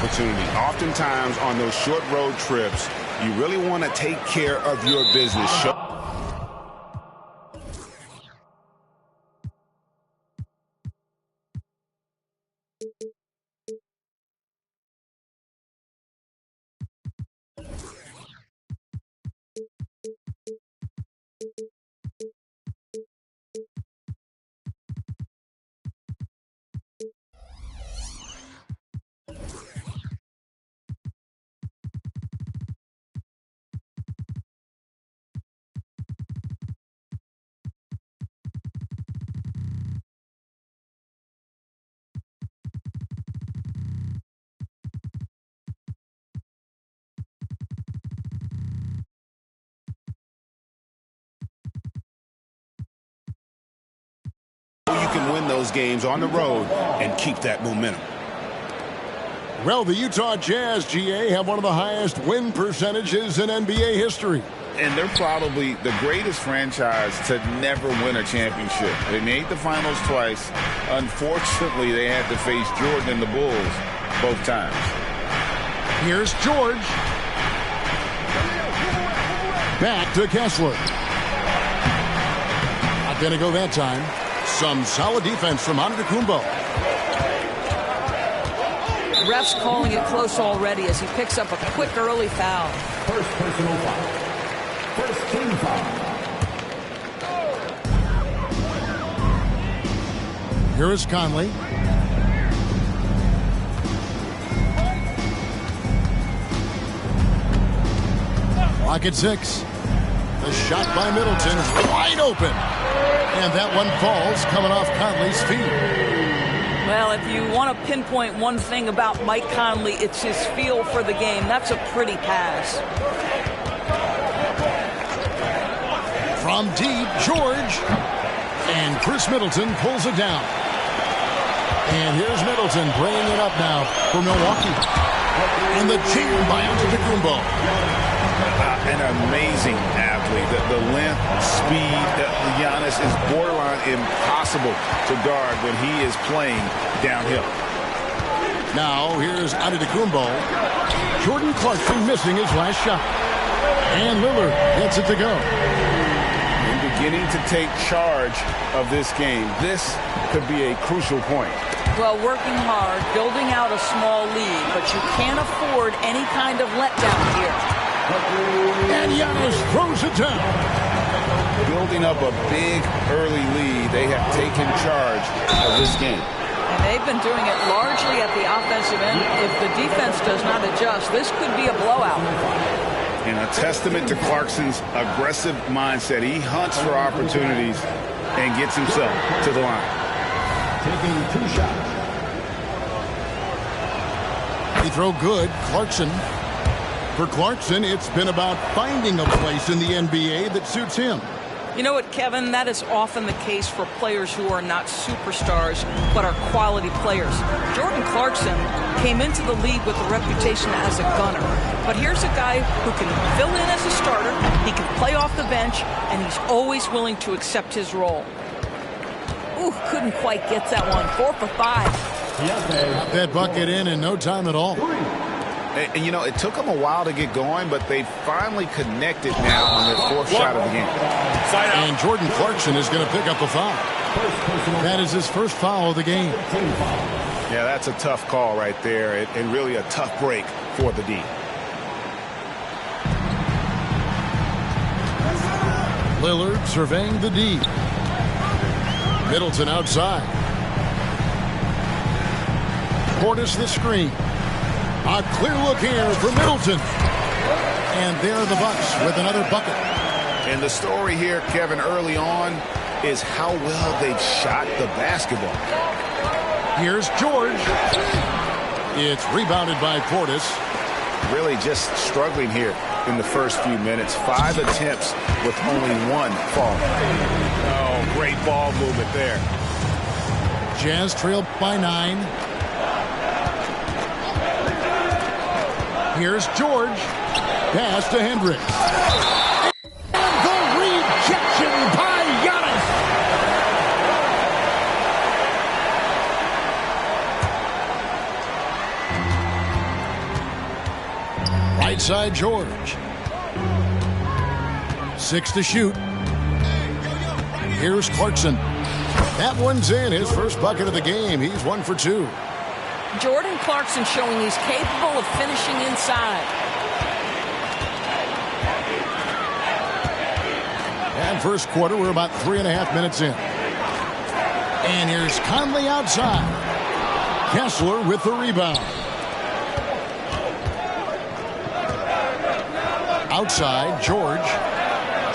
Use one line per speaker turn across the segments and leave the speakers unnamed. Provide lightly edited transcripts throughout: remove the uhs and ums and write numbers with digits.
opportunity. Oftentimes on those short road trips, you really want to take care of your business. You can win those games on the road and keep that momentum.
Well, the Utah Jazz, GA, have one of the highest win percentages in NBA history.
And they're probably the greatest franchise to never win a championship. They made the finals twice. Unfortunately, they had to face Jordan and the Bulls both times.
Here's George. Back to Kessler. Not going to go that time. Some solid defense from Antetokounmpo.
Ref's calling it close already as he picks up a quick early foul.
First personal foul. First team foul.
Here is Conley. Clock at 6. The shot by Middleton, wide open. And that one falls, coming off Conley's feet.
Well, if you want to pinpoint one thing about Mike Conley, it's his feel for the game. That's a pretty pass.
From deep, George. And Chris Middleton pulls it down. And here's Middleton bringing it up now for Milwaukee. And the jam by Antetokounmpo.
An amazing athlete. The length, speed, Giannis is borderline impossible to guard when he is playing downhill.
Now here's Antetokounmpo. Jordan Clarkson missing his last shot. And Lillard gets it to go.
And beginning to take charge of this game. This could be a crucial point.
Well, working hard, building out a small lead, but you can't afford any kind of letdown here.
And Giannis throws it down.
Building up a big early lead, they have taken charge of this game.
And they've been doing it largely at the offensive end. If the defense does not adjust, this could be a blowout.
And a testament to Clarkson's aggressive mindset. He hunts for opportunities and gets himself to the line.
Taking 2 shots.
He throw good. Clarkson. For Clarkson, it's been about finding a place in the NBA that suits him.
You know what, Kevin? That is often the case for players who are not superstars, but are quality players. Jordan Clarkson came into the league with a reputation as a gunner. But here's a guy who can fill in as a starter, he can play off the bench, and he's always willing to accept his role. Ooh, couldn't quite get that one. 4 for 5.
Got that bucket in no time at all.
And, you know, it took them a while to get going, but they finally connected now on their 4th shot of the game.
And Jordan Clarkson is going to pick up a foul. That is his first foul of the game.
Yeah, that's a tough call right there, and really a tough break for the D.
Lillard surveying the D. Middleton outside. Portis the screen. A clear look here for Middleton. And there are the Bucks with another bucket.
And the story here, Kevin, early on is how well they've shot the basketball.
Here's George. It's rebounded by Portis.
Really just struggling here in the first few minutes. 5 attempts with only 1 fall. Oh, great ball movement there.
Jazz trail by 9. Here's George. Pass to Hendricks. And the rejection by Giannis. Right side, George. 6 to shoot. Here's Clarkson. That one's in. His first bucket of the game. He's 1 for 2.
Jordan Clarkson showing he's capable of finishing inside.
And first quarter, we're about 3.5 minutes in. And here's Conley outside. Kessler with the rebound. Outside, George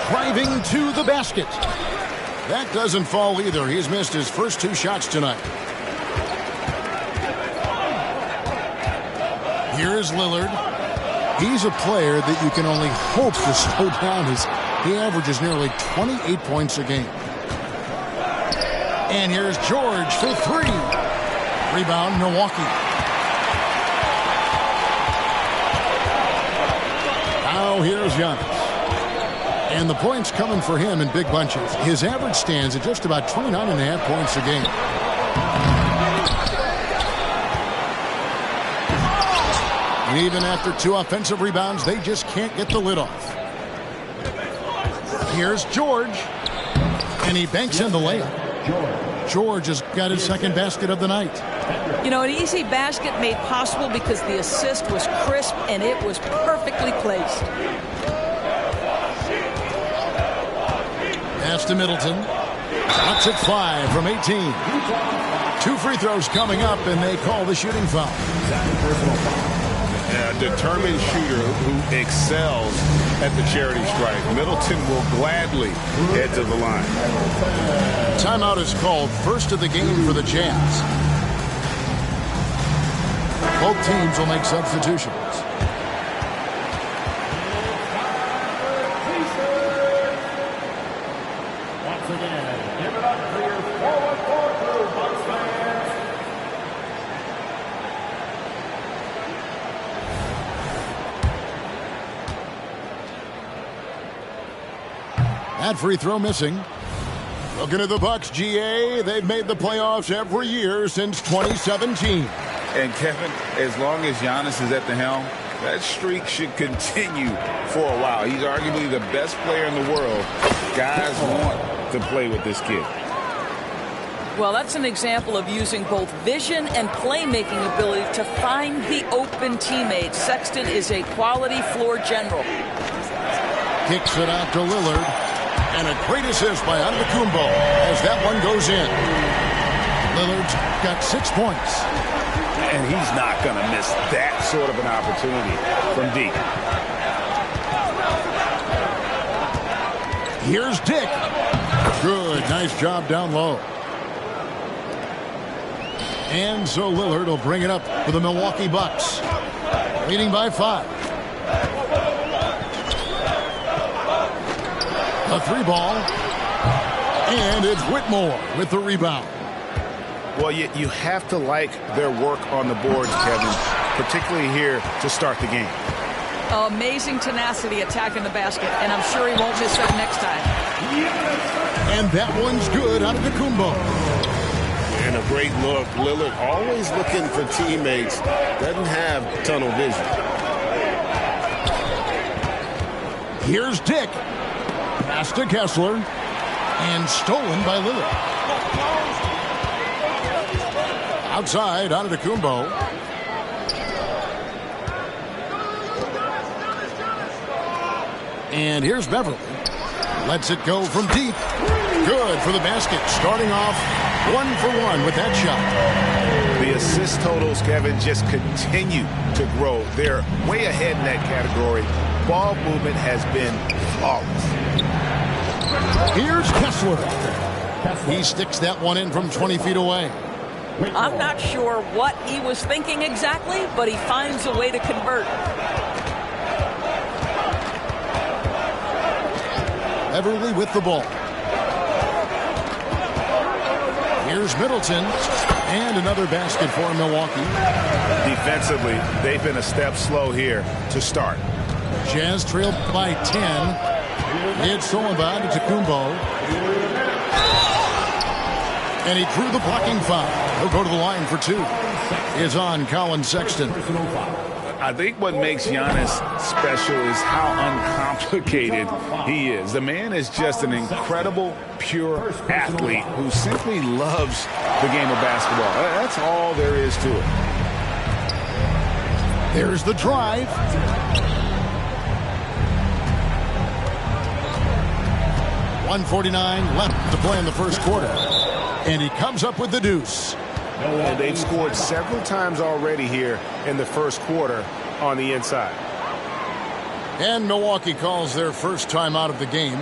driving to the basket. That doesn't fall either. He's missed his first 2 shots tonight. Here's Lillard. He's a player that you can only hope to slow down as he averages nearly 28 points a game. And here's George for 3. Rebound, Milwaukee. Now here's Giannis. And the points coming for him in big bunches. His average stands at just about 29.5 points a game. And even after 2 offensive rebounds, they just can't get the lid off. Here's George. And he banks in the layup. George has got his second basket of the night.
You know, an easy basket made possible because the assist was crisp and it was perfectly placed.
Pass to Middleton. Shots at 5 from 18. 2 free throws coming up, and they call the shooting foul.
A determined shooter who excels at the charity stripe. Middleton will gladly head to the line.
Timeout is called, first of the game for the Jazz. Both teams will make substitutions.
Once again, give it up for your forward crew, Bucks fans.
That free throw missing. Looking at the Bucks, GA, they've made the playoffs every year since 2017.
And Kevin, as long as Giannis is at the helm, that streak should continue for a while. He's arguably the best player in the world. Guys want to play with this kid.
Well, that's an example of using both vision and playmaking ability to find the open teammate. Sexton is a quality floor general.
Kicks it out to Lillard. And a great assist by Antetokounmpo as that one goes in. Lillard's got 6 points.
And he's not going to miss that sort of an opportunity from deep.
Here's Dick. Good. Nice job down low. And so Lillard will bring it up for the Milwaukee Bucks. Leading by 5. A 3-ball. And it's Whitmore with the rebound.
Well, you have to like their work on the boards, Kevin, particularly here to start the game.
Amazing tenacity attacking the basket, and I'm sure he won't miss that next time.
And that one's good out of Antetokounmpo.
And a great look. Lillard always looking for teammates. Doesn't have tunnel vision.
Here's Dick. Pass to Kessler. And stolen by Lillard. Outside, Antetokounmpo. And here's Beverly. Lets it go from deep. Good for the basket. Starting off 1 for 1 with that shot.
The assist totals, Kevin, just continue to grow. They're way ahead in that category. Ball movement has been flawless.
Here's Kessler. He sticks that one in from 20 feet away.
I'm not sure what he was thinking exactly, but he finds a way to convert.
Beverly with the ball. Here's Middleton. And another basket for Milwaukee.
Defensively, they've been a step slow here to start.
Jazz trailed by 10. It's Sullivan to Antetokounmpo. And he drew the blocking foul. He'll go to the line for 2. Is on Colin Sexton.
I think what makes Giannis special is how uncomplicated he is. The man is just an incredible, pure athlete who simply loves the game of basketball. That's all there is to it.
There's the drive. .149 left to play in the first quarter. And he comes up with the deuce.
And they've scored several times already here in the first quarter on the inside.
And Milwaukee calls their first time out of the game.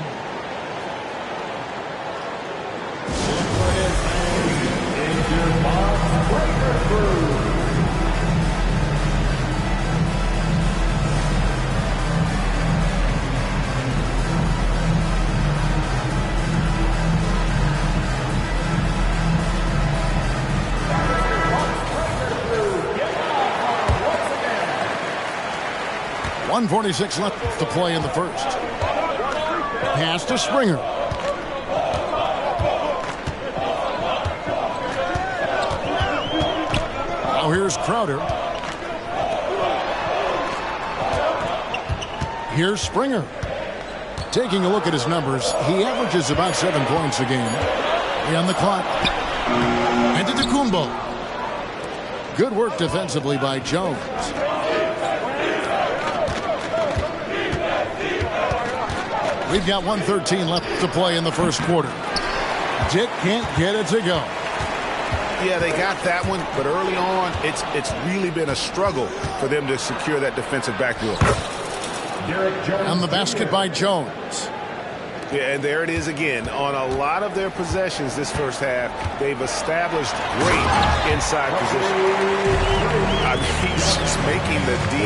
.146 left to play in the first. Pass to Springer. Now here's Crowder. Here's Springer. Taking a look at his numbers, he averages about 7 points a game. On the clock. And to Antetokounmpo. Good work defensively by Jones. We've got 1:13 left to play in the first quarter. Dick can't get it to go.
Yeah, they got that one, but early on, it's really been a struggle for them to secure that defensive backboard.
On the basket by Jones.
Yeah, and there it is again. On a lot of their possessions this first half, they've established great inside position. I mean, he's just making the D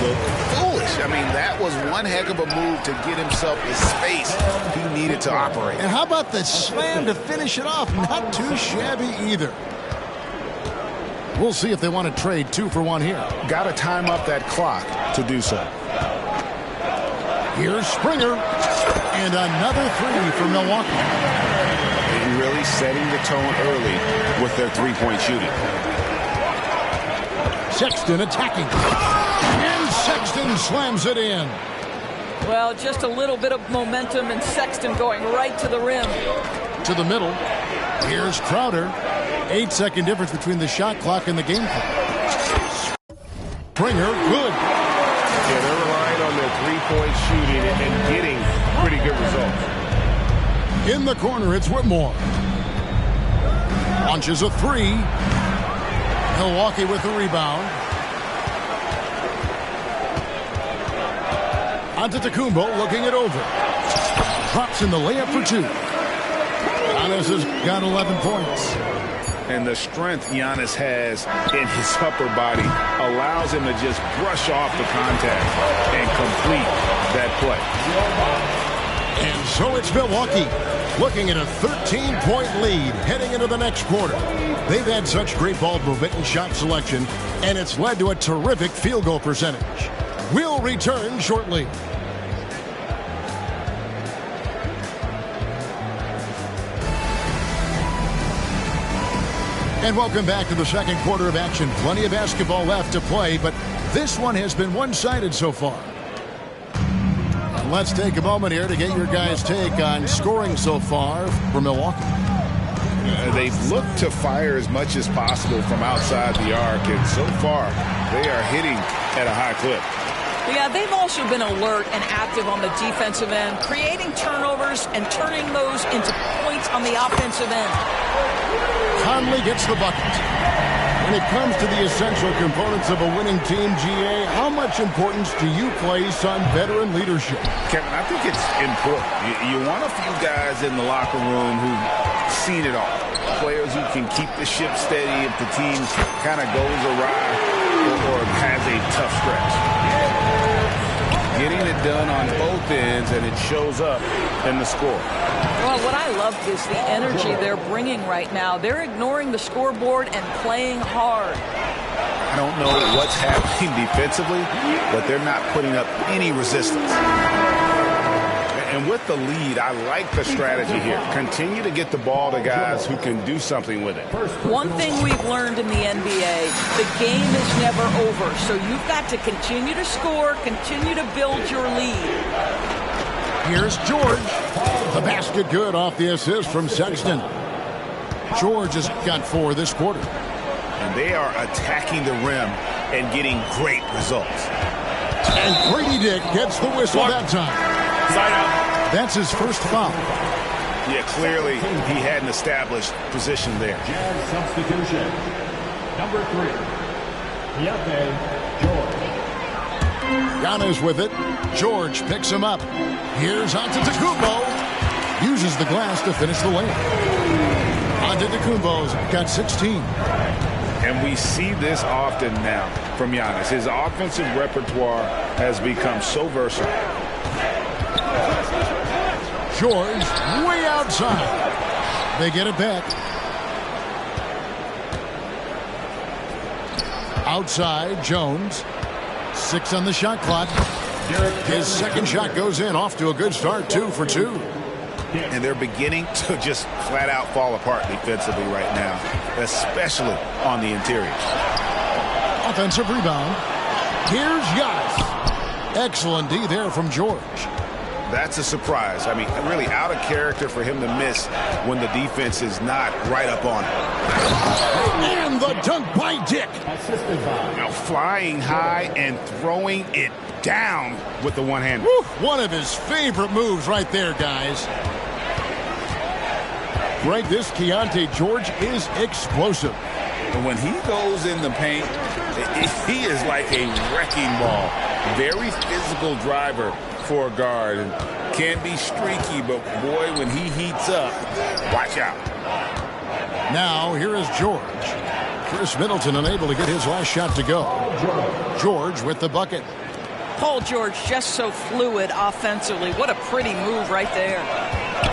look foolish. I mean, that was one heck of a move to get himself the space he needed to operate.
And how about the slam to finish it off? Not too shabby either. We'll see if they want to trade 2 for 1 here.
Got to time up that clock to do so.
Here's Springer. And another 3 for Milwaukee.
And really setting the tone early with their three-point shooting.
Sexton attacking. And Sexton slams it in.
Well, just a little bit of momentum and Sexton going right to the rim.
To the middle. Here's Crowder. 8-second difference between the shot clock and the game clock. Springer, good.
Yeah, they're relying on their three-point shooting and getting pretty good results.
In the corner, it's Whitmore. Launches a 3. Milwaukee with the rebound. Antetokounmpo looking it over. Drops in the layup for 2. Giannis has got 11 points.
And the strength Giannis has in his upper body allows him to just brush off the contact and complete that play.
And so it's Milwaukee looking at a 13-point lead heading into the next quarter. They've had such great ball movement and shot selection, and it's led to a terrific field goal percentage. We'll return shortly. And welcome back to the second quarter of action. Plenty of basketball left to play, but this one has been one-sided so far. Let's take a moment here to get your guys' take on scoring so far for Milwaukee.
They've looked to fire as much as possible from outside the arc, and so far they are hitting at a high clip.
Yeah, they've also been alert and active on the defensive end, creating turnovers and turning those into points on the offensive end.
Conley gets the bucket. When it comes to the essential components of a winning team, GA, how much importance do you place on veteran leadership?
Kevin, I think it's important. You want a few guys in the locker room who've seen it all. Players who can keep the ship steady if the team kind of goes awry or has a tough stretch. Getting it done on both ends, and it shows up in the score.
Well, what I love is the energy they're bringing right now. They're ignoring the scoreboard and playing hard.
I don't know what's happening defensively, but they're not putting up any resistance. And And with the lead, I like the strategy here. Continue to get the ball to guys who can do something with it.
One thing we've learned in the NBA, the game is never over. So you've got to continue to score, continue to build your lead.
Here's George. The basket good off the assist from Sexton. George has got 4 this quarter.
And they are attacking the rim and getting great results.
And Grady Dick gets the whistle that time.
Side out.
That's his first foul.
Yeah, clearly he hadn't established position there.
Jazz substitution. Number 3, Keontae George.
Giannis with it. George picks him up. Here's Antetokounmpo. Uses the glass to finish the layup. Antetokounmpo's got 16.
And we see this often now from Giannis. His offensive repertoire has become so versatile.
George way outside. They get it back. Outside, Jones. 6 on the shot clock. His second shot goes in. Off to a good start. 2 for 2.
And they're beginning to just flat out fall apart defensively right now, especially on the interior.
Offensive rebound. Here's Giannis. Excellent D there from George.
That's a surprise. I mean, really out of character for him to miss when the defense is not right up on him.
And the dunk by Dick.
Assisted by
Now flying high and throwing it down with the one-hand.
One of his favorite moves right there, guys. Greg, this Keontae George is explosive.
And when he goes in the paint, he is like a wrecking ball. Very physical driver for a guard. And can be streaky, but boy, when he heats up, watch out.
Now, here is George. Chris Middleton unable to get his last shot to go. George with the bucket.
Paul George just so fluid offensively. What a pretty move right there.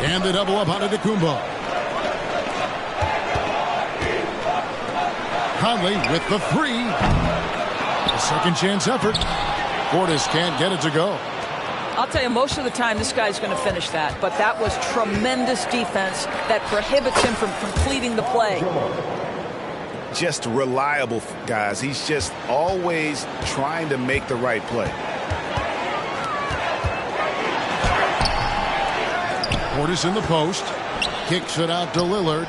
And the double up on Antetokounmpo. Conley with the 3. A second chance effort. Portis can't get it to go.
I'll tell you, most of the time this guy's going to finish that. But that was tremendous defense that prohibits him from completing the play.
Just reliable, guys. He's just always trying to make the right play.
Portis in the post. Kicks it out to Lillard.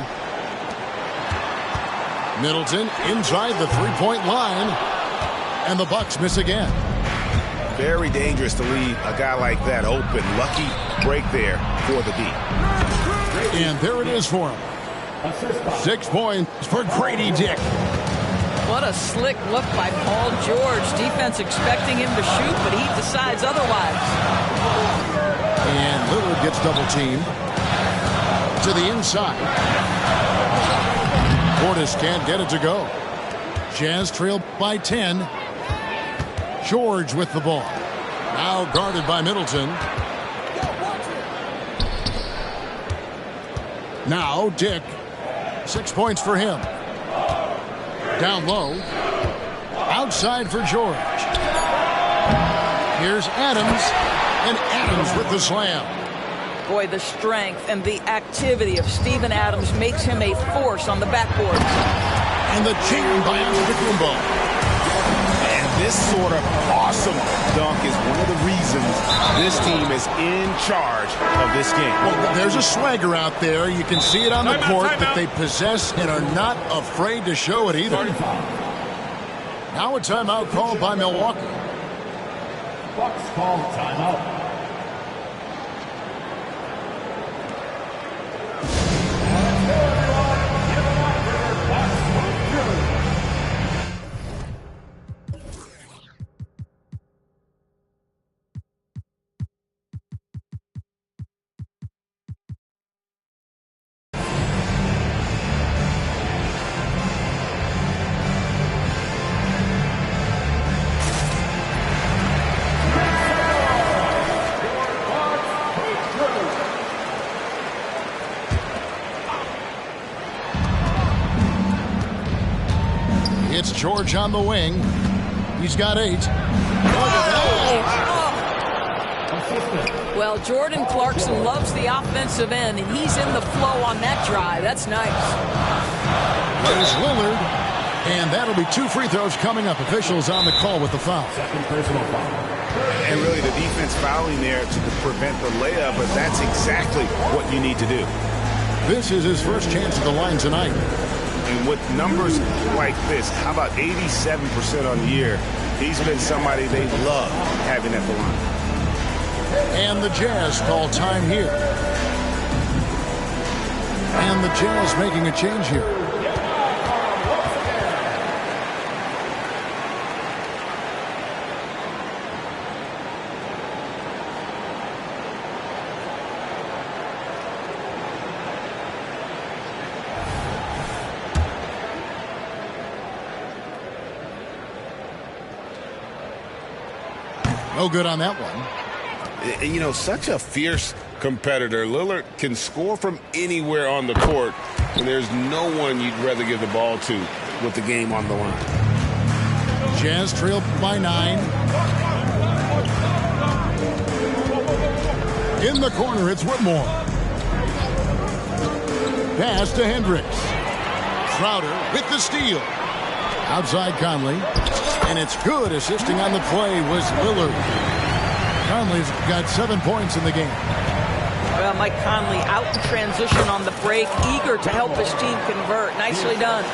Middleton inside the three-point line. And the Bucks miss again.
Very dangerous to leave a guy like that open. Lucky break there for the D.
And there it is for him. 6 points for Grady Dick.
What a slick look by Paul George. Defense expecting him to shoot, but he decides otherwise.
And Lillard gets double teamed. To the inside. Portis can't get it to go. Jazz trail by 10. George with the ball. Now guarded by Middleton. Now Dick. 6 points for him. Down low. Outside for George. Here's Adams. And Adams with the slam.
Boy, the strength and the activity of Steven Adams makes him a force on the backboard.
And the chain by Antetokounmpo.
And this sort of awesome dunk is one of the reasons this team is in charge of this game.
Well, there's a swagger out there. You can see it on the court that they possess and are not afraid to show it either. Now a timeout called by Milwaukee.
Bucks call timeout.
It's George on the wing. He's got 8. Look at that.
Assistant.
Well, Jordan Clarkson loves the offensive end, and he's in the flow on that drive. That's nice.
There's Lillard, and that'll be 2 free throws coming up. Officials on the call with the foul.
Second personal foul.
And really the defense fouling there to prevent the layup, but that's exactly what you need to do.
This is his first chance at the line tonight.
And with numbers like this, how about 87% on the year? He's been somebody they love having at the line.
And the Jazz call time here. And the Jazz making a change here. No good on that one.
You know, such a fierce competitor. Lillard can score from anywhere on the court, and there's no one you'd rather give the ball to with the game on the line.
Jazz trail by 9. In the corner, it's Whitmore. Pass to Hendricks. Crowder with the steal. Outside Conley. And it's good. Assisting on the play was Lillard. Conley's got 7 points in the game.
Well, Mike Conley out in transition on the break, eager to help his team convert. Nicely done.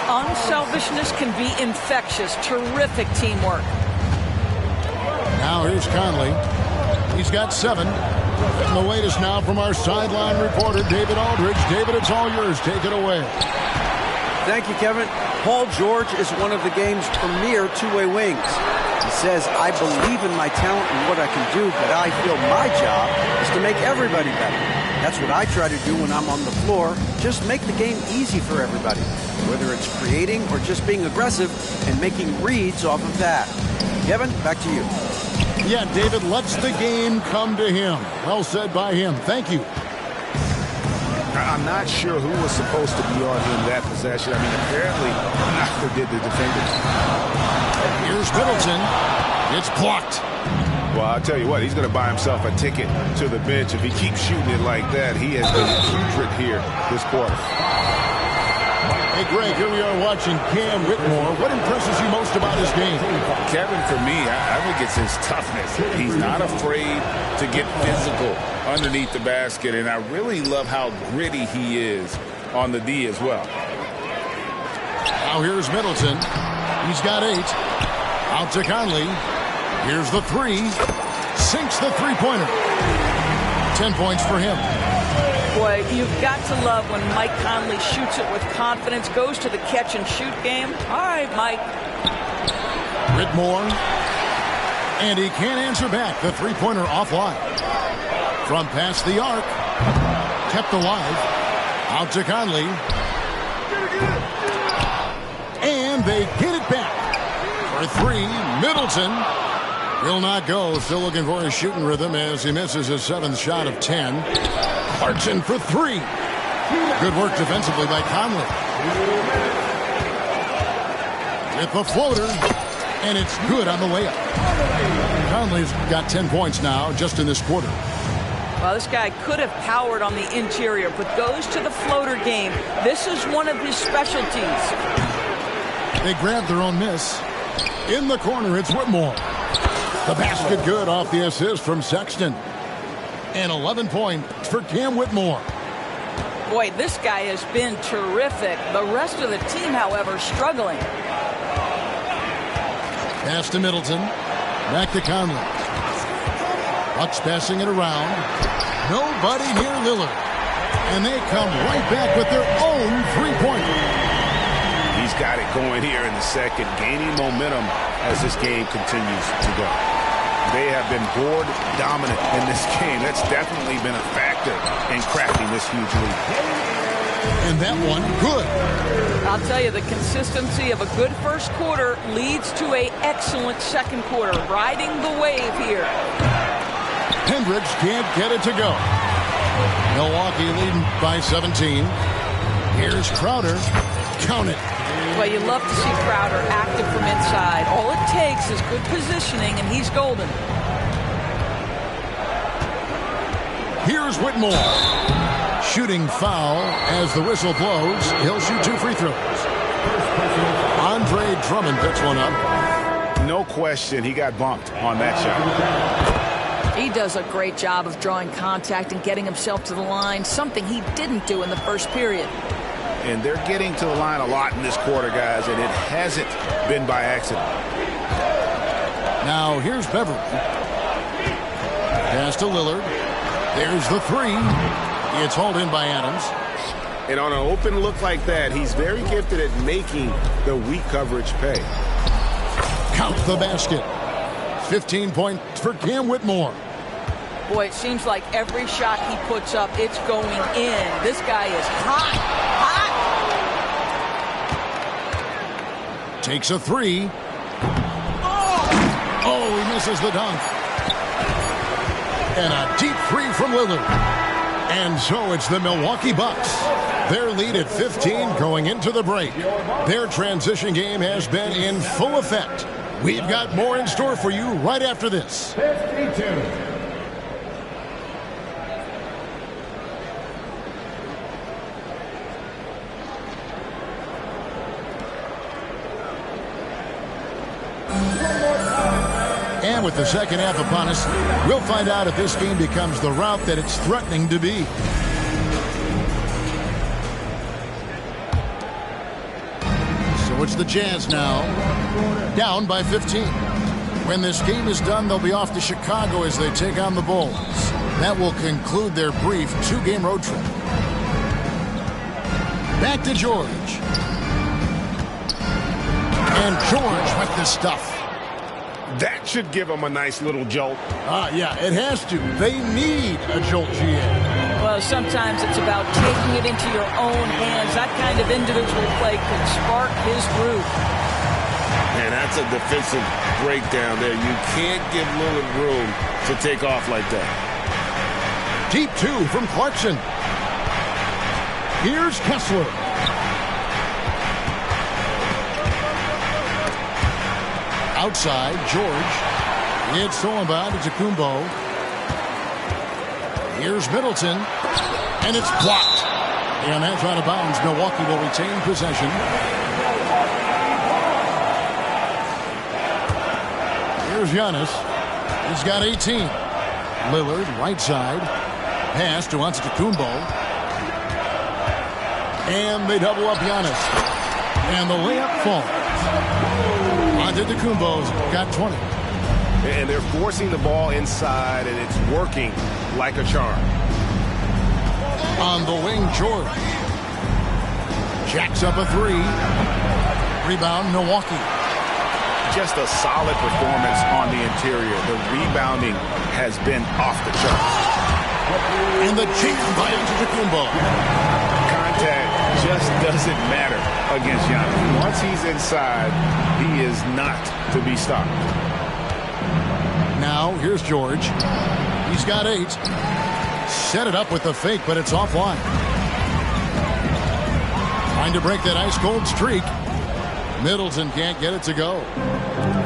Unselfishness can be infectious. Terrific teamwork.
Now here's Conley. He's got 7. And the latest now from our sideline reporter, David Aldridge. David, it's all yours. Take it away.
Thank you, Kevin. Paul George is one of the game's premier two-way wings. He says, I believe in my talent and what I can do, but I feel my job is to make everybody better. That's what I try to do when I'm on the floor. Just make the game easy for everybody, whether it's creating or just being aggressive and making reads off of that. Kevin, back to you.
Yeah, David lets the game come to him. Well said by him. Thank you.
I'm not sure who was supposed to be on him that possession. I mean, apparently neither did the defenders.
Here's Middleton. It's blocked.
Well, I'll tell you what, he's going to buy himself a ticket to the bench. If he keeps shooting it like that, he has been putrid here this quarter.
Hey, Greg, here we are watching Cam Whitmore. What impresses you most about his game?
Kevin, for me, I think it's his toughness. He's not afraid to get physical underneath the basket, and I really love how gritty he is on the D as well.
Now here's Middleton. He's got 8. Out to Conley. Here's the 3. Sinks the three-pointer. 10 points for him.
Boy, you've got to love when Mike Conley shoots it with confidence, goes to the catch-and-shoot game. All right, Mike.
Whitmore. And he can't answer back. The three-pointer offline. From past the arc. Kept alive. Out to Conley. And they get it back. For 3, Middleton. Will not go. Still looking for his shooting rhythm as he misses his 7th shot of 10. Clarkson for 3. Good work defensively by Conley. With the floater. And it's good on the layup. Conley's got 10 points now just in this quarter.
Well, this guy could have powered on the interior, but goes to the floater game. This is one of his specialties.
They grab their own miss. In the corner, it's Whitmore. The basket good off the assist from Sexton. And 11 points for Cam Whitmore.
Boy, this guy has been terrific. The rest of the team, however, struggling.
Pass to Middleton. Back to Conley. Bucks passing it around. Nobody near Lillard. And they come right back with their own three-pointer.
He's got it going here in the second, gaining momentum as this game continues to go. They have been board dominant in this game. That's definitely been a factor in cracking this huge lead.
And that one, good.
I'll tell you, the consistency of a good first quarter leads to an excellent second quarter. Riding the wave here.
Hendricks can't get it to go. Milwaukee leading by 17. Here's Crowder. Count it.
Well, you love to see Crowder active from inside. All it takes is good positioning, and he's golden.
Here's Whitmore. Shooting foul as the whistle blows. He'll shoot 2 free throws. Andre Drummond picks one up.
No question he got bumped on that shot.
He does a great job of drawing contact and getting himself to the line, something he didn't do in the first period.
And they're getting to the line a lot in this quarter, guys, and it hasn't been by accident.
Now here's Beverly. Pass to Lillard. There's the 3. It's hauled in by Adams.
And on an open look like that, he's very gifted at making the weak coverage pay.
Count the basket. 15 points for Cam Whitmore.
Boy, it seems like every shot he puts up, it's going in. This guy is hot.
Takes a 3. Oh, he misses the dunk. And a deep 3 from Lillard. And so it's the Milwaukee Bucks. Their lead at 15 going into the break. Their transition game has been in full effect. We've got more in store for you right after this.
52.
And with the second half upon us, we'll find out if this game becomes the route that it's threatening to be. So it's the Jazz now, down by 15. When this game is done, they'll be off to Chicago as they take on the Bulls. That will conclude their brief 2-game road trip. Back to George. And George with the stuff.
That should give them a nice little jolt.
Yeah, it has to. They need a jolt, GA.
Well, sometimes it's about taking it into your own hands. That kind of individual play can spark his groove.
And that's a defensive breakdown there. You can't give Lillard room to take off like that.
Deep 2 from Clarkson. Here's Kessler. Outside, George. It's stolen by Antetokounmpo. Here's Middleton. And it's blocked. And that's out of bounds. Milwaukee will retain possession. Here's Giannis. He's got 18. Lillard, right side. Pass to Antetokounmpo. And they double up Giannis. And the layup falls. Antetokounmpo's got 20.
And they're forcing the ball inside, and it's working like a charm.
On the wing, George. Jacks up a 3. Rebound, Milwaukee.
Just a solid performance on the interior. The rebounding has been off the charts.
And the cheat by Antetokounmpo.
Contact just doesn't matter against Giannis. Once he's inside, he is not to be stopped.
Now, here's George. He's got 8. Set it up with the fake, but it's offline. Trying to break that ice-cold streak. Middleton can't get it to go.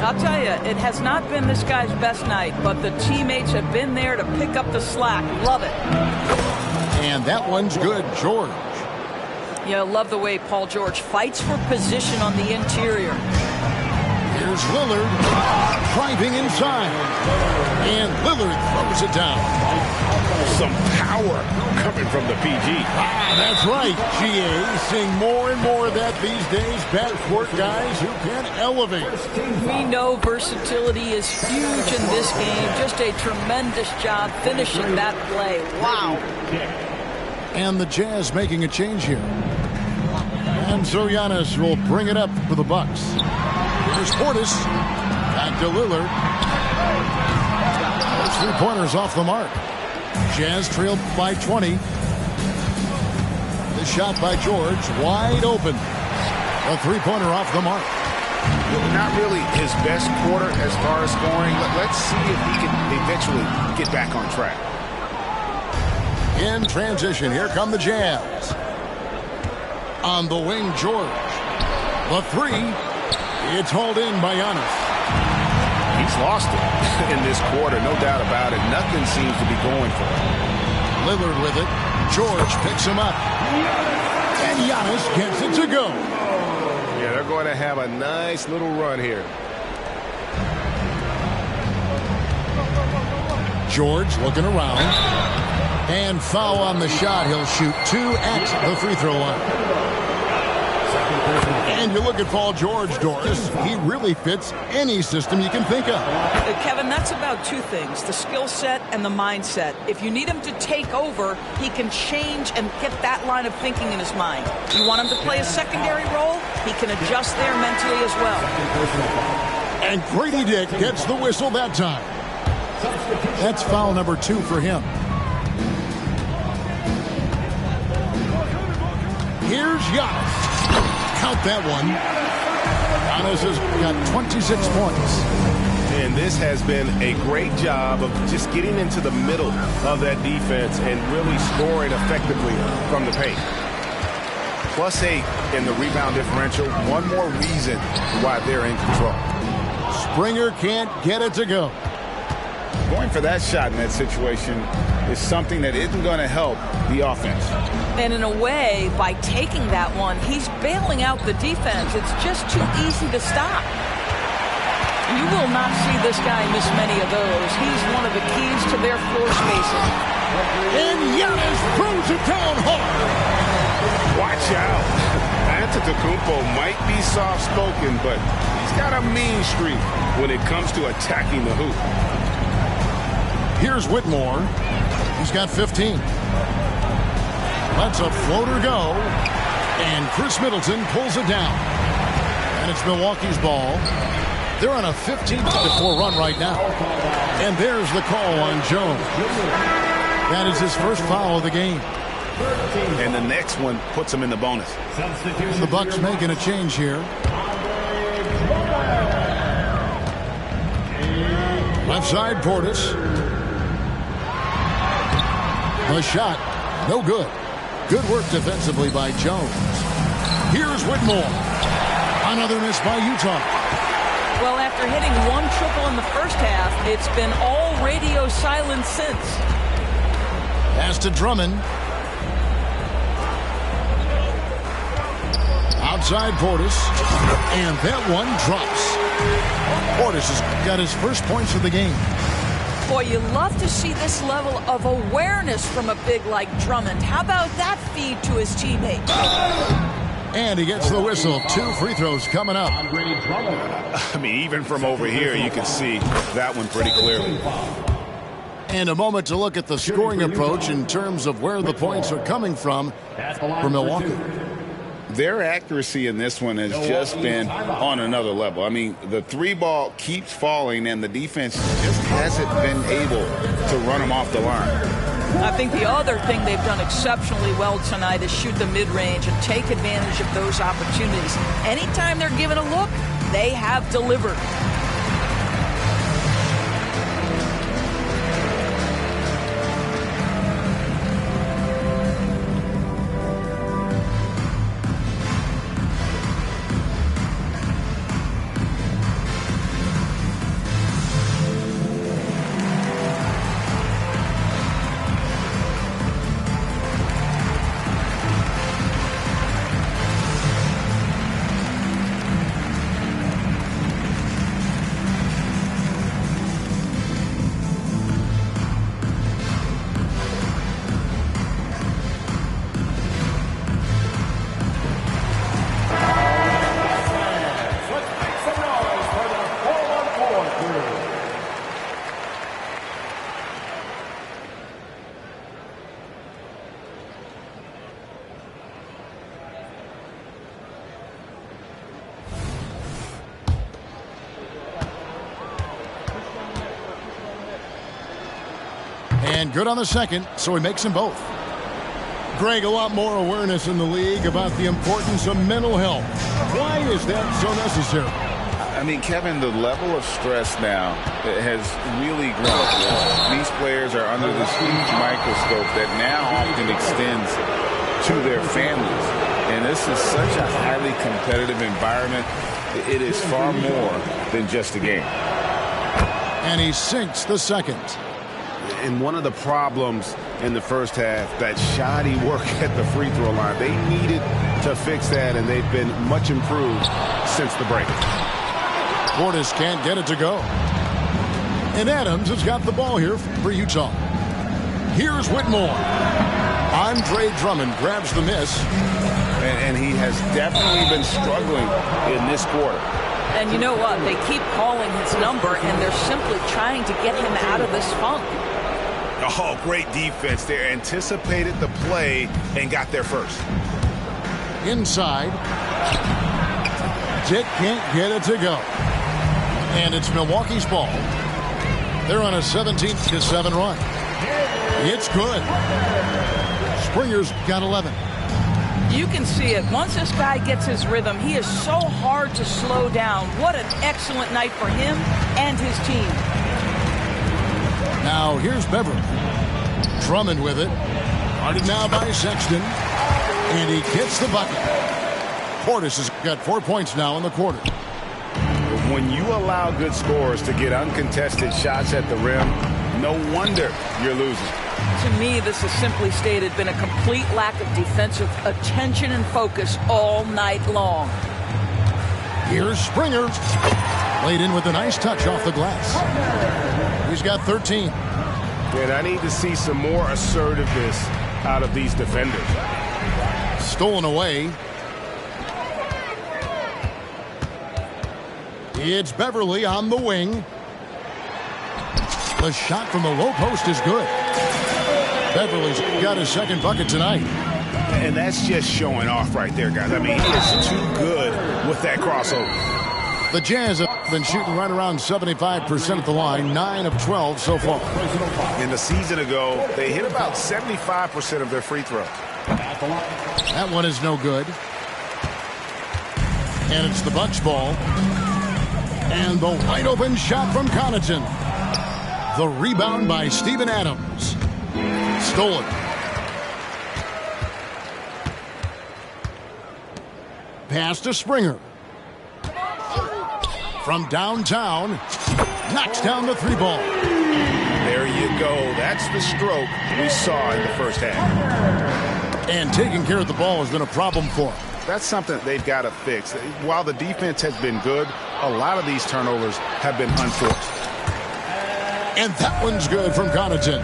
I'll tell you, it has not been this guy's best night, but the teammates have been there to pick up the slack. Love it.
And that one's good, George.
Yeah, love the way Paul George fights for position on the interior.
Here's Lillard driving inside. And Lillard throws it down.
Some power coming from the PG.
That's right, GA. Seeing more and more of that these days. Backcourt guys who can elevate.
We know versatility is huge in this game. Just a tremendous job finishing that play. Wow.
And the Jazz making a change here. And so Giannis will bring it up for the Bucks. Here's Portis. Back to Lillard. Those 3-pointers off the mark. Jazz trailed by 20. The shot by George, wide open. A 3-pointer off the mark.
Not really his best quarter as far as scoring. Let's see if he can eventually get back on track.
In transition, here come the Jazz. On the wing, George. The 3. It's hauled in by Giannis.
He's lost it in this quarter, no doubt about it. Nothing seems to be going for him.
Lillard with it. George picks him up. And Giannis gets it to go.
Yeah, they're going to have a nice little run here.
George looking around. And foul on the shot. He'll shoot 2 at the free throw line. And you look at Paul George, Doris, he really fits any system you can think of.
Kevin, that's about 2 things, the skill set and the mindset. If you need him to take over, he can change and get that line of thinking in his mind. You want him to play a secondary role, he can adjust there mentally as well.
And Grady Dick gets the whistle that time. That's foul number 2 for him. Here's Giannis. Count that one. Giannis has got 26 points.
And this has been a great job of just getting into the middle of that defense and really scoring effectively from the paint. +8 in the rebound differential. One more reason why they're in control.
Springer can't get it to go.
Going for that shot in that situation is something that isn't going to help the offense.
And in a way, by taking that one, he's bailing out the defense. It's just too easy to stop. You will not see this guy miss many of those. He's one of the keys to their floor spacing.
And Giannis throws it down hard.
Watch out. Antetokounmpo might be soft-spoken, but he's got a mean streak when it comes to attacking the hoop.
Here's Whitmore. He's got 15. Lets a floater go. And Chris Middleton pulls it down. And it's Milwaukee's ball. They're on a 15-4 run right now. And there's the call on Jones. That is his first foul of the game.
And the next one puts him in the bonus.
The Bucks making a change here. Left side, Portis. The shot, no good. Good work defensively by Jones. Here's Whitmore. Another miss by Utah.
Well, after hitting 1 triple in the first half, it's been all radio silence since.
Pass to Drummond. Outside Portis. And that one drops. Portis has got his first points of the game.
Boy, you love to see this level of awareness from a big like Drummond. How about that feed to his teammates?
And he gets the whistle. 2 free throws coming up.
I mean, even from over here, you can see that one pretty clearly.
And a moment to look at the scoring approach in terms of where the points are coming from for Milwaukee.
Their accuracy in this one has just been on another level. I mean, the 3-ball keeps falling, and the defense just hasn't been able to run them off the line.
I think the other thing they've done exceptionally well tonight is shoot the mid-range and take advantage of those opportunities. Anytime they're given a look, they have delivered.
And good on the second, so he makes them both. Greg, a lot more awareness in the league about the importance of mental health. Why is that so necessary?
I mean, Kevin, the level of stress now has really grown. These players are under this huge microscope that now often extends to their families. And this is such a highly competitive environment. It is far more than just a game.
And he sinks the second.
And one of the problems in the first half, that shoddy work at the free throw line. They needed to fix that, and they've been much improved since the break.
Portis can't get it to go. And Adams has got the ball here for Utah. Here's Whitmore. Andre Drummond grabs the miss.
And he has definitely been struggling in this quarter.
And you know what? They keep calling his number, and they're simply trying to get him out of this funk.
Oh, great defense there. Anticipated the play and got there first.
Inside. Dick can't get it to go. And it's Milwaukee's ball. They're on a 17-7 run. It's good. Springer's got 11.
You can see it. Once this guy gets his rhythm, he is so hard to slow down. What an excellent night for him and his team.
Now here's Beverly. Drummond with it. Guarded now by Sexton. And he gets the bucket. Portis has got 4 points now in the quarter.
When you allow good scorers to get uncontested shots at the rim, no wonder you're losing.
To me, this has simply stated been a complete lack of defensive attention and focus all night long.
Here's Springer. Laid in with a nice touch off the glass. He's got 13.
And I need to see some more assertiveness out of these defenders.
Stolen away. It's Beverly on the wing. The shot from the low post is good. Beverly's got his second bucket tonight.
And that's just showing off right there, guys. I mean, he is too good with that crossover.
The Jazz have been shooting right around 75% at the line, 9 of 12 so far.
In the season ago, they hit about 75% of their free throw.
That one is no good. And it's the Bucks ball. And the wide open shot from Connaughton. The rebound by Steven Adams. Stolen. Pass to Springer. From downtown. Knocks down the three ball.
There you go. That's the stroke we saw in the first half.
And taking care of the ball has been a problem for him.
That's something they've got to fix. While the defense has been good, a lot of these turnovers have been unforced.
And that one's good from Connaughton.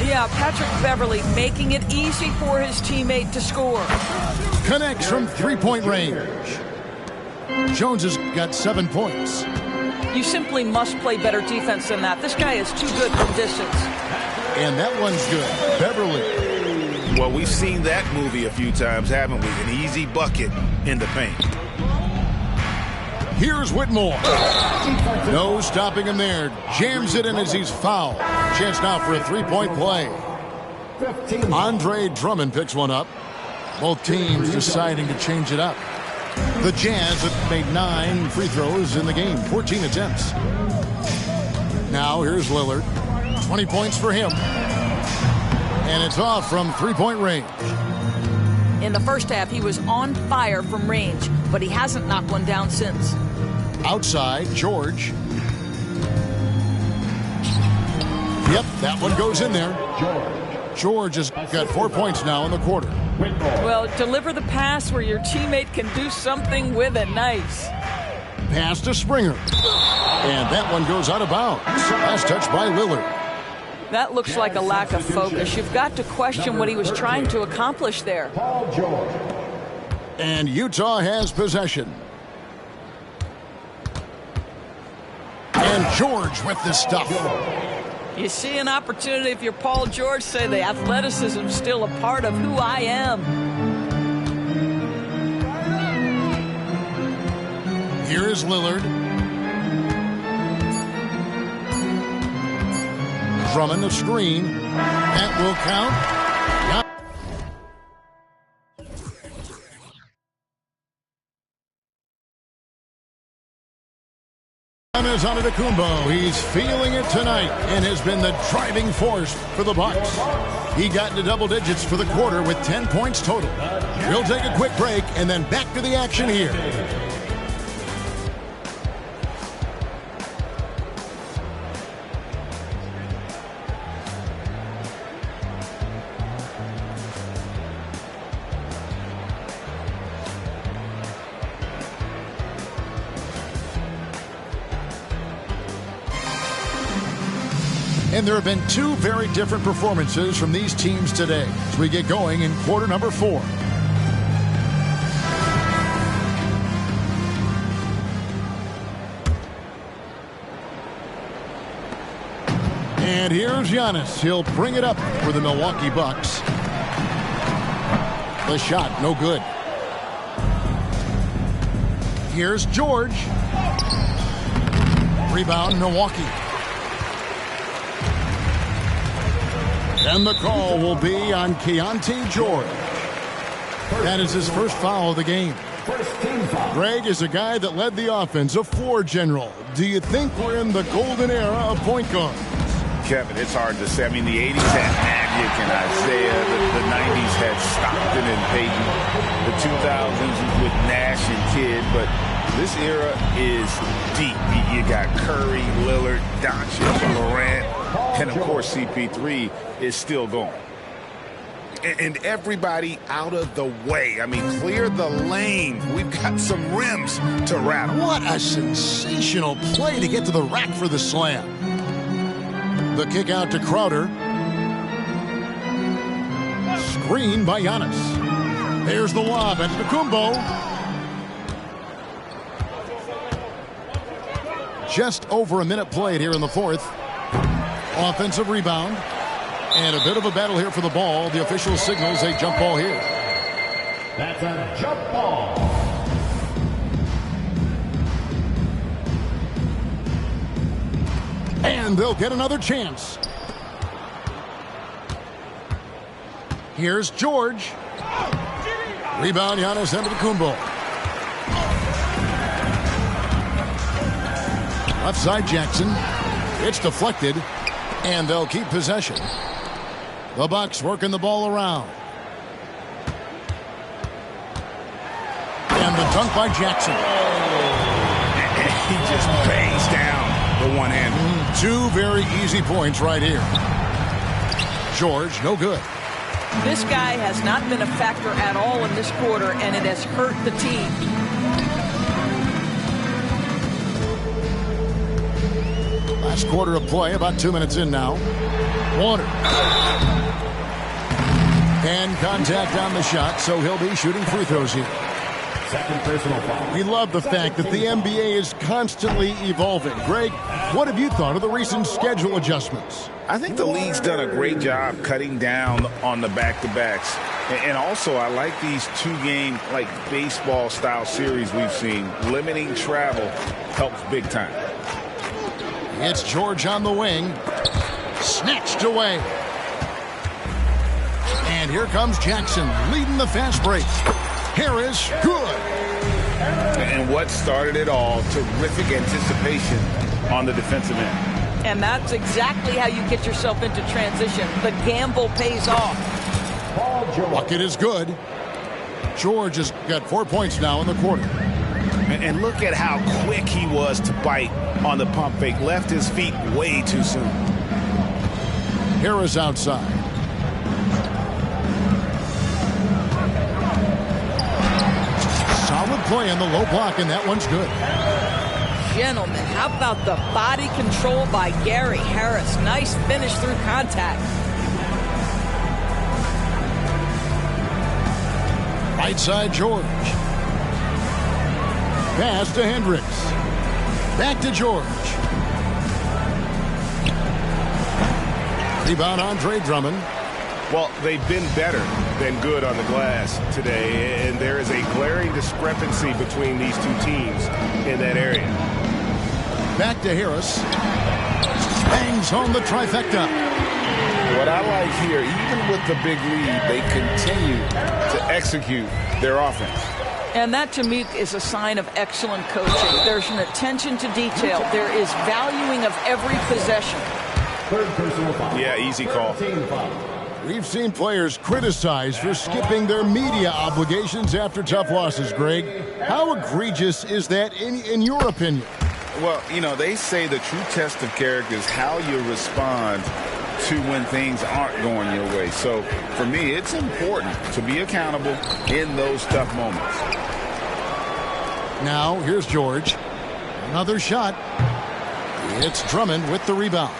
Yeah, Patrick Beverly making it easy for his teammate to score.
Connects from three-point range. Jones has got 7 points.
You simply must play better defense than that. This guy is too good from distance.
And that one's good. Beverly.
Well, we've seen that movie a few times, haven't we? An easy bucket in the paint.
Here's Whitmore. No stopping him there. Jams it in as he's fouled. Chance now for a three-point play. Andre Drummond picks one up. Both teams deciding to change it up. The Jazz have made 9 free throws in the game, 14 attempts. Now here's Lillard. 20 points for him. And it's off from three-point range.
In the first half, he was on fire from range, but he hasn't knocked one down since.
Outside, George. Yep, that one goes in there. George has got 4 points now in the quarter.
Well, deliver the pass where your teammate can do something with it. Nice.
Pass to Springer. And that one goes out of bounds. Last touch by Lillard.
That looks like a lack of focus. You've got to question what he was trying to accomplish there.
And Utah has possession. And George with the stuff.
You see an opportunity if you're Paul George, say the athleticism still a part of who I am.
Here is Lillard. Drummond a screen. That will count. Antetokounmpo, he's feeling it tonight and has been the driving force for the Bucks. He got into double digits for the quarter with 10 points total. We'll take a quick break and then back to the action here. And there have been two very different performances from these teams today as we get going in quarter number 4. And here's Giannis. He'll bring it up for the Milwaukee Bucks. The shot, no good. Here's George. Rebound, Milwaukee. And the call will be on Keontae George. That is his first foul of the game. Greg is a guy that led the offense, a floor general. Do you think we're in the golden era of point guards?
Kevin, it's hard to say. I mean, the 80s had Magic and Isaiah. The 90s had Stockton and Payton. The 2000s was with Nash and Kidd. But this era is deep. You got Curry, Lillard, Doncic, Morant, and, of course, CP3 is still going. And everybody out of the way. I mean, clear the lane. We've got some rims to rattle.
What a sensational play to get to the rack for the slam. The kick out to Crowder. Screen by Giannis. There's the lob at Kumbo. Just over a minute played here in the 4th. Offensive rebound. And a bit of a battle here for the ball. The official signals a jump ball here.
That's a jump ball.
And they'll get another chance. Here's George. Rebound, Giannis Antetokounmpo. Left side, Jackson. It's deflected, and they'll keep possession. The Bucks working the ball around. And the dunk by Jackson.
He just bangs down the one-hander.
2 very easy points right here. George, no good.
This guy has not been a factor at all in this quarter, and it has hurt the team.
Last quarter of play, about 2 minutes in now. Warner. And contact on the shot, so he'll be shooting free throws here.
Second personal foul.
We love the fact that the NBA is constantly evolving. Greg, what have you thought of the recent schedule adjustments?
I think the league's done a great job cutting down on the back-to-backs. And also, I like these 2-game, like, baseball-style series we've seen. Limiting travel helps big time.
It's George on the wing. Snatched away. And here comes Jackson leading the fast break. Harris, good.
And what started it all, terrific anticipation on the defensive end.
And that's exactly how you get yourself into transition. The gamble pays off.
Bucket is good. George has got 4 points now in the quarter.
And look at how quick he was to bite on the pump fake. Left his feet way too soon.
Harris outside. Solid play on the low block, and that one's good.
Gentlemen, how about the body control by Gary Harris? Nice finish through contact.
Right side, George. Pass to Hendricks. Back to George. Rebound, Andre Drummond.
Well, they've been better than good on the glass today, and there is a glaring discrepancy between these two teams in that area.
Back to Harris. Bangs home the trifecta.
What I like here, even with the big lead, they continue to execute their offense.
And that, to me, is a sign of excellent coaching. There's an attention to detail. There is valuing of every possession.
Third personal foul.
Yeah, easy call.
We've seen players criticized for skipping their media obligations after tough losses, Greg. How egregious is that in your opinion?
Well, you know, they say the true test of character is how you respond to when things aren't going your way. So, for me, it's important to be accountable in those tough moments.
Now, here's George. Another shot. It's Drummond with the rebound.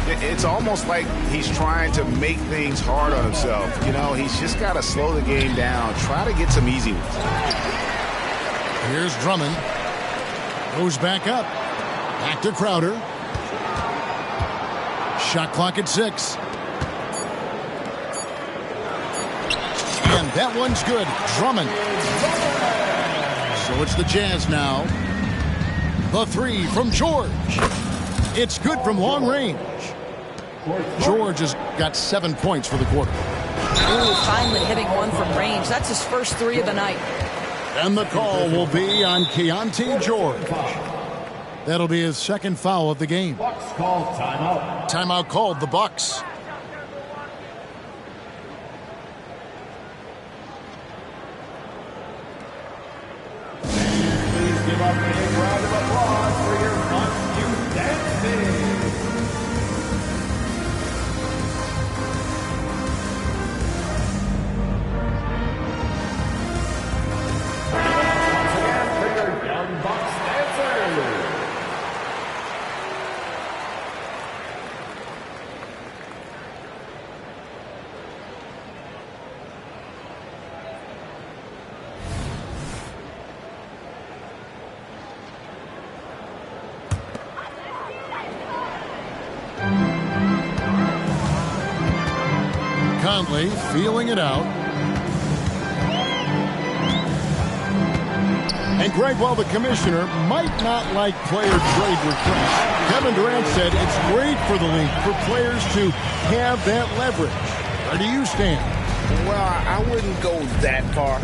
It's almost like he's trying to make things hard on himself. You know, he's just got to slow the game down, try to get some easy ones.
Here's Drummond. Goes back up. Back to Crowder. Shot clock at 6. And that one's good. Drummond. So it's the Jazz now. The 3 from George. It's good from long range. George has got 7 points for the quarter.
Ooh, finally hitting one from range. That's his first 3 of the night.
And the call will be on Keontae George. That'll be his second foul of the game.
Bucks call timeout.
Timeout called, the Bucks.
Please give up a round of applause for your Bucks UTA MIL. Once again for your Young Bucks dancers.
Conley feeling it out. And Greg, while the commissioner might not like player trade requests, Kevin Durant said it's great for the league for players to have that leverage. Where do you stand?
Well, I wouldn't go that far.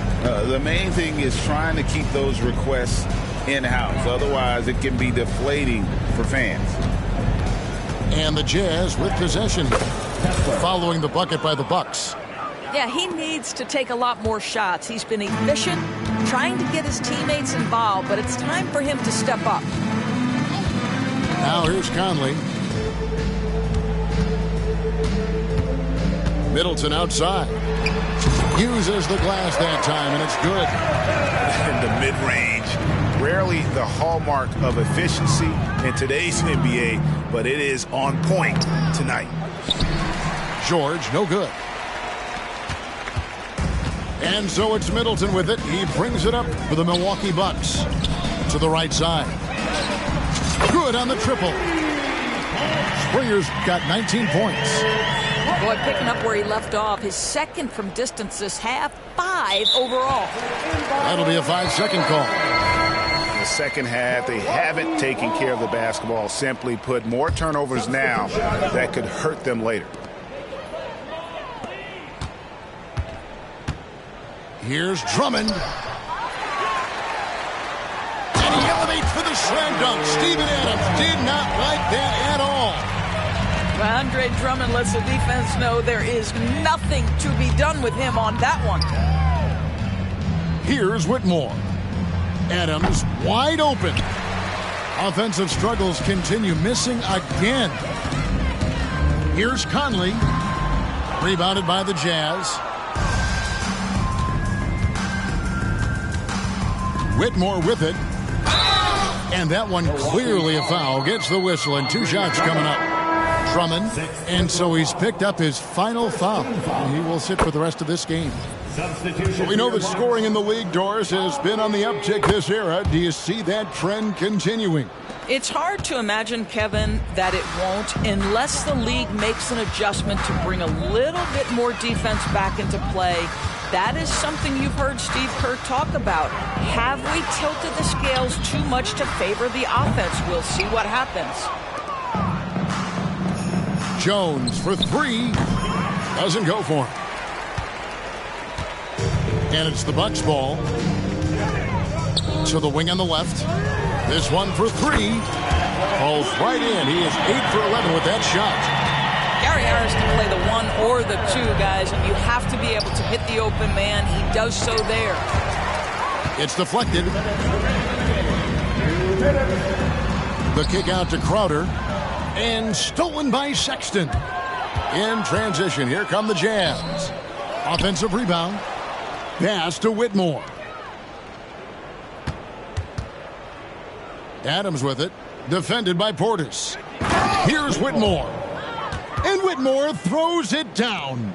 The main thing is trying to keep those requests in-house. Otherwise, it can be deflating for fans.
And the Jazz with possession, following the bucket by the Bucks.
Yeah, he needs to take a lot more shots. He's been efficient, trying to get his teammates involved, but it's time for him to step up.
Now here's Conley. Middleton outside. Uses the glass that time, and it's good.
In the mid-range, rarely the hallmark of efficiency in today's NBA, but it is on point tonight.
George, no good. And so it's Middleton with it. He brings it up for the Milwaukee Bucks. To the right side. Good on the triple. Springer's got 19 points.
Boy, picking up where he left off. His second from distance this half, 5 overall.
That'll be a 5-second call.
In the second half, they haven't taken care of the basketball. Simply put, more turnovers now that could hurt them later.
Here's Drummond. And he elevates for the slam dunk. Steven Adams did not like that at all.
Well, Andre Drummond lets the defense know there is nothing to be done with him on that one.
Here's Whitmore. Adams wide open. Offensive struggles continue, missing again. Here's Conley. Rebounded by the Jazz. Whitmore with it. And that one clearly a foul. Gets the whistle, and 2 shots coming up. Drummond, and so he's picked up his final foul. He will sit for the rest of this game. We know that scoring in the league, Doris, has been on the uptick this era. Do you see that trend continuing?
It's hard to imagine, Kevin, that it won't unless the league makes an adjustment to bring a little bit more defense back into play. That is something you've heard Steve Kerr talk about. Have we tilted the scales too much to favor the offense? We'll see what happens.
Jones for 3. Doesn't go for him. And it's the Bucks ball. To the wing on the left. This one for 3. Falls right in. He is 8 for 11 with that shot.
Gary Harris can play the 1 or the 2, guys, and you have to be able to hit the open man. He does so there.
It's deflected. The kick out to Crowder. And stolen by Sexton. In transition, here come the Jazz. Offensive rebound. Pass to Whitmore. Adams with it. Defended by Portis. Here's Whitmore. And Whitmore throws it down.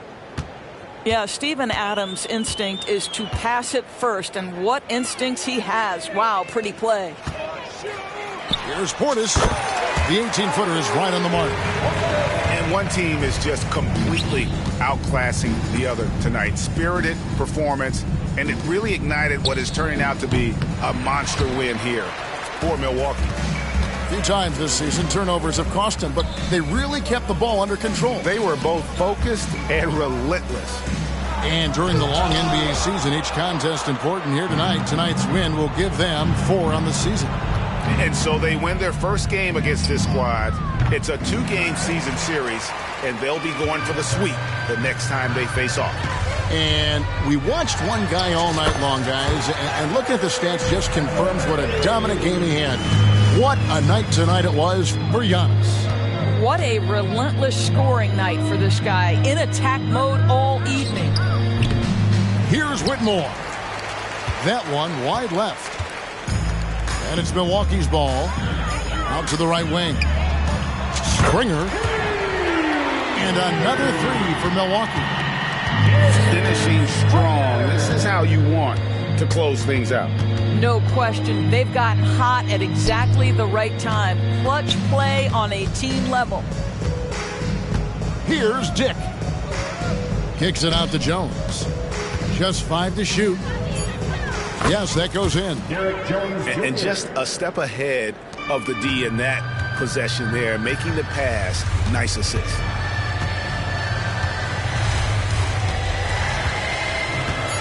Yeah, Steven Adams' instinct is to pass it first, and what instincts he has. Wow, pretty play.
Here's Portis. The 18-footer is right on the mark.
And one team is just completely outclassing the other tonight. Spirited performance, and it really ignited what is turning out to be a monster win here for Milwaukee.
A few times this season, turnovers have cost them, but they really kept the ball under control.
They were both focused and relentless.
And during the long NBA season, each contest important here tonight. Tonight's win will give them 4 on the season.
And so they win their first game against this squad. It's a 2-game season series, and they'll be going for the sweep the next time they face off.
And we watched one guy all night long, guys, and looking at the stats just confirms what a dominant game he had. What a night tonight it was for Giannis.
What a relentless scoring night for this guy. In attack mode all evening.
Here's Whitmore. That one wide left. And it's Milwaukee's ball. Out to the right wing. Springer. And another 3 for Milwaukee.
Finishing strong. This is how you want to close things out.
No question. They've gotten hot at exactly the right time. Clutch play on a team level.
Here's Dick. Kicks it out to Jones. Just 5 to shoot. Yes, that goes in.
And just a step ahead of the D in that possession there, making the pass. Nice assist.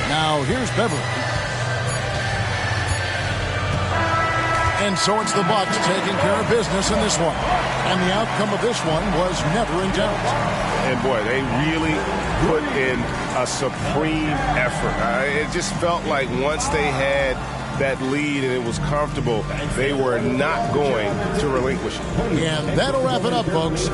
Now here's Beverly. And so it's the Bucks taking care of business in this one. And the outcome of this one was never in doubt.
And boy, they really put in a supreme effort. It just felt like once they had that lead and it was comfortable, they were not going to relinquish it.
And that'll wrap it up, folks.